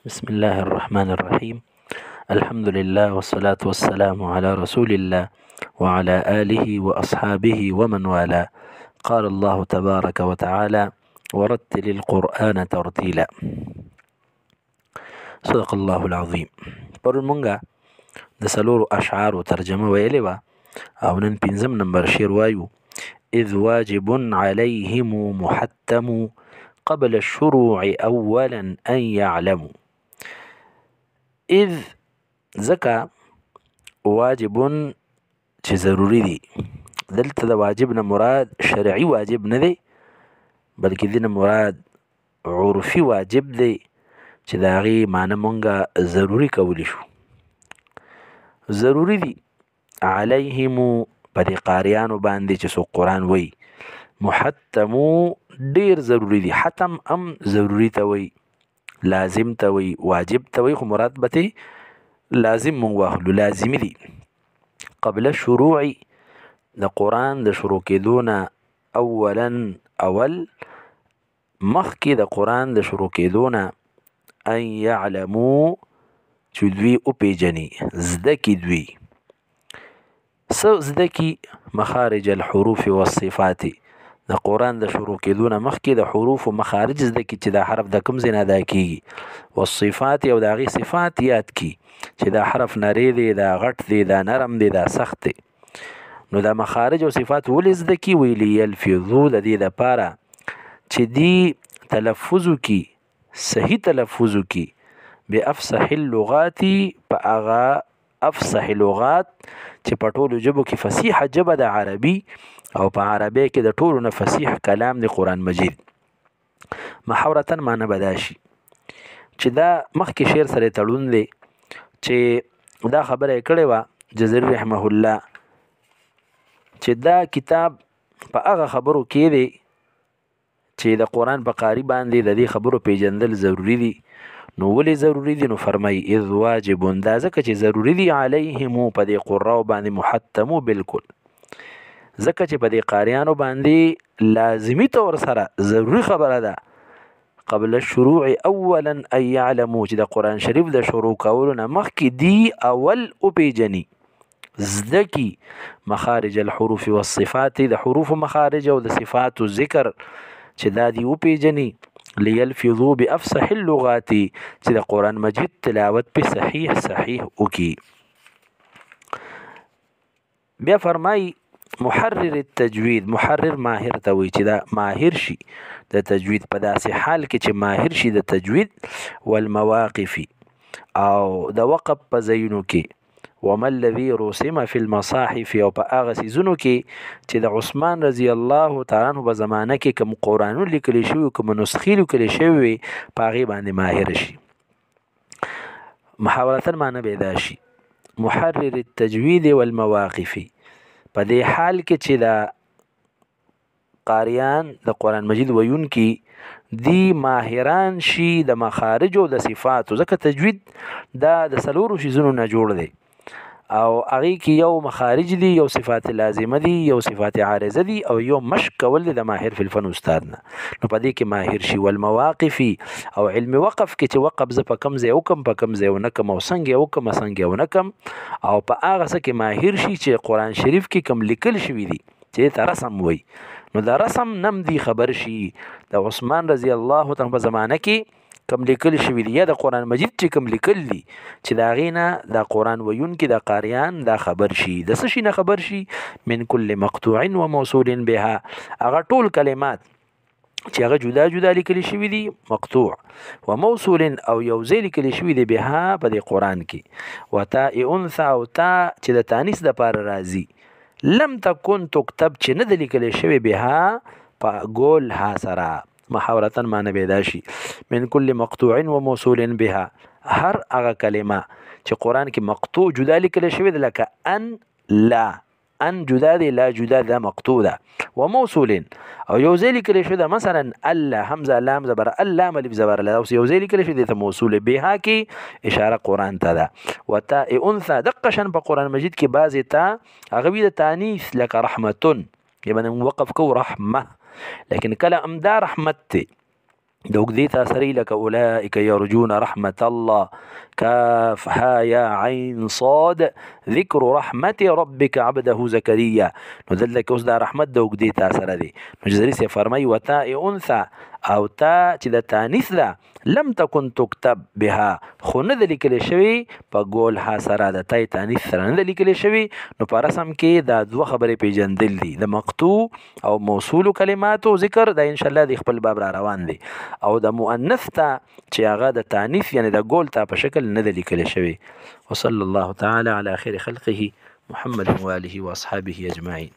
بسم الله الرحمن الرحيم. الحمد لله والصلاة والسلام على رسول الله وعلى آله وأصحابه ومن والاه. قال الله تبارك وتعالى: ورتل القرآن ترتيلا. صدق الله العظيم. پرون مونږه د سلورو اشعارو ترجمه ویلې وه او نن پنځم نمبر شعر وایو: اذ واجب عليهم محتم قبل الشروع اولا ان يعلموا. اذ ځکه واجب چې ضروري دي. دلته د واجب نه مراد شرعي واجب نه دی، بلکې دې نه مراد عرفي واجب دی چې د هغې معنی مونږه ضروري کولی شو. ضروري دي علیهم په دې قاریانو باندې چې څوک قرآن وایي. محتمو ډیر ضروري دي. حتم هم ضروري ته وایي، لازم ته وایي، واجب ته وایي، خو مراد به ترې لازم مونږ واخلو، لازمي دي. قبل شروع د قرآن د شروع کېدو نه اولا اول مخکې د قرآن د شروع کېدو نه ان یعلمو چې دوی وپېژني، زده کړي دوی. څه زده کړي؟ مخارج الحروف والصفات. د قرآن د شروع کېدو نه مخکې د حروف و مخارج زده کړي چې دا حرف د کوم ځای نه ادا کېږي، والصفات او د هغې صفات یاد کړي چې دا حرف نری دی، دا غټ دی، دا نرم دی، دا سخت دی. نو دا مخارج او صفات ولې زده کړي؟ وی لیلفظو، د دې دپاره چې دی تلفظ وکړي، صحیح تلفظ وکړي، بافصح اللغات، په هغه افصح لغات چې په ټولو ژبو کې فصیحه ژبه د عربي او په عربی کې د ټولو نه فصیح کلام د قرآن مجید. محاورتا معنی به دا شي چې دا مخکې شعر سره تړون دی چې دا خبره یې کړې وه جزري رحمه الله چې دا کتاب په هغه خبرو کې دی چې د قرآن په قاري باندې د دې خبرو پیژندل ضروري دي. نو ولې ضروري دي؟ نو فرمایي اذ واجب، دا ځکه چې ضروري دي علیهم په دې قراو باندې محتمو بالکل، ځکه چې په دې قاریانو باندې لازمي طور سره ضروري خبره ده قبل الشروع اولا ان یعلمو چې د قرآن شریف د شروع کولو نه مخکې دی اول وپېژني، زده کړي مخارج الحروف والصفات، د حروف مخارج او د صفاتو ذکر چې دا دی وپېژني. لیلفظو بافصح اللغات، چې د قرآن مجید تلاوت په صحیح وکړي. بیا فرمایي محرر التجوید، محرر ماهر ته وایي چې دا ماهر شي د تجوید، په داسې حال کې چې ماهر شي د تجوید. والمواقف، او د وقف په ځایونو کې. وما الذي رسم في المصاحف، او په هغه څیزونو کې چې د عثمان رضی الله تعالی عنه په زمانه کې کوم قرآنونه لیکلی شوي، کوم نسخې لیکلی شوي وي، په هغې باندې ماهر شي. محاورتا معنی به دا شي محرر التجوید والمواقف، په دې حال کې چې د قاریان د قرآن مجید ویونکي دی ماهران شي د مخارج او د صفاتو، ځکه تجوید دا د څلورو شیزونو نه جوړ دی او هغې کې یو مخارج دي، یو صفات لازمه دي، یو صفات عارضه دي، او یو مشق کول دی د ماهر فی الفن استاد نه. نو په دې کې ماهر شي. والمواقف، او علم وقف کې چې وقف زه په کوم ځای وکم، په کوم ځای ونه کم، او څنګه وکم، څنګه ونه کم، او په هغه څه کې ماهر شي چې قرآن شریف کې کوم لیکل شوي دي چې ته رسم وایي. نو دا رسم نم دی خبر شي د عثمان رضی الله تعالی په زمانه کې کم لیکل شوي دي، یا د قرآن مجید چې کم لیکل دي چې د هغې نه د قرآن ویونکي د قاریان دا خبر شي. د څه شي نه خبر شي؟ من کل مقطوع و موصول بها، هغه ټول کلمات چې هغه جدا جدا لیکل شوي دي، مقطوع و موصول، او یو ځای لیکل شوي دي، بها په دې قرآن کې. و تاء انثى، او تا چې د تانیث دپاره راځي. لم تکن تکتب، چې نه د لیکل شوي بها په ګول ها سره. محاورتا معنی به دا شي من کل مقطوع و موصول بها، هر هغه کلمه چې قرآن کې مقطوع جدا لیکل شوی ده، لکه ان، لا، ان جدا دی، لا جدا ده، مقطوع ده. و موصول، او یو ځای لیکل شوی ده، مثلا الله حمزه لام زبر اللام الف زبر لا، اوس یو ځای لیکل شوی ده موصول بها کې اشاره قرآن ته ده. و تاء انثى، دقه شان په قرآن مجید کې بعضې تا هغه وي د تانیث، لکه رحمتون، یعنې وقف کو رحمه، لیکن کله امدا رحمت ته د اوږدې تا سرې لکه اولئک یرجون رحمت الله، کاف ها یا عین صاد ذکر رحمت ربک عبده زکریا. نو دلته کې اوس دا رحمت د اوږدې تا سره دی. نو جزري صاحب فرمایي وتا انثى او تا چې د تانیث ده لم تکن تكتب بها، خو نه د لیکل شوی په ګول ها سره، د تای تانیث سره نه د لیکل شوی. نو په رسم کې دا دوه خبرې پیژندل دي، د مقطوع او موصول کلماتو ذکر دا ان شاء الله د خپل باب را روان دي، او د مؤنث ته چې هغه د تانیث یعنی د ګول ته په شکل نه د لیکل شوی. وصلی الله تعالی علی خیر خلقه محمد و آله و اصحابه اجمعین.